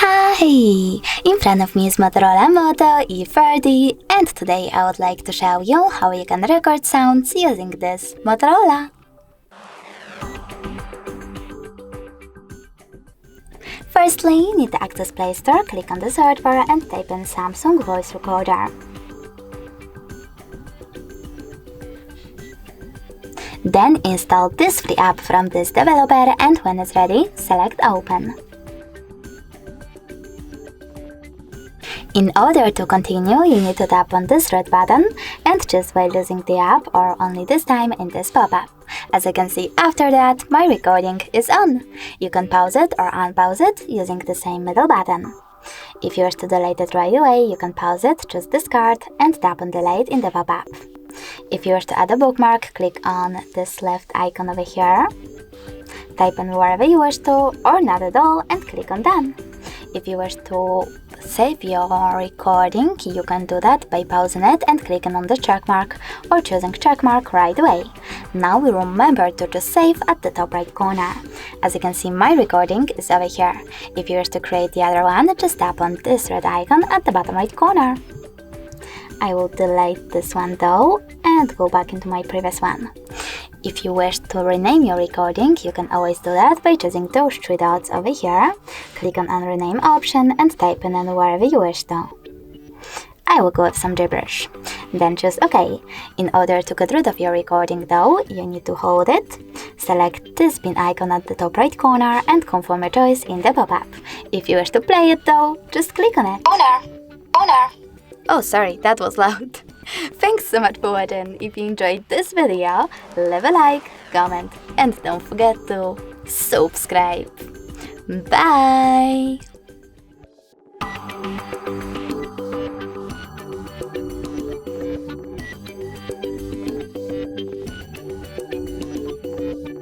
Hi! In front of me is Motorola Moto E40, and today I would like to show you how you can record sounds using this Motorola. Firstly, you need to access Play Store, click on the search bar and type in Samsung Voice Recorder. Then install this free app from this developer, and when it's ready, select Open. In order to continue, you need to tap on this red button and choose while using the app or only this time in this pop-up. As you can see, after that, my recording is on. You can pause it or unpause it using the same middle button. If you wish to delete it right away, you can pause it, choose discard and tap on delete in the pop-up. If you wish to add a bookmark, click on this left icon over here, type in wherever you wish to or not at all and click on done. If you wish to save your recording, you can do that by pausing it and clicking on the check mark or choosing check mark right away. Now remember to just save at the top right corner. As you can see, my recording is over here. If you wish to create the other one, just tap on this red icon at the bottom right corner. I will delete this one though and go back into my previous one. If you wish to rename your recording, you can always do that by choosing those three dots over here, click on rename option and type in wherever you wish to. I will go with some gibberish. Then choose OK. In order to get rid of your recording though, you need to hold it, select this bin icon at the top right corner and confirm your choice in the pop-up. If you wish to play it though, just click on it. Owner. Oh, sorry, that was loud. Thanks so much for watching. If you enjoyed this video, leave a like, comment, and don't forget to subscribe. Bye!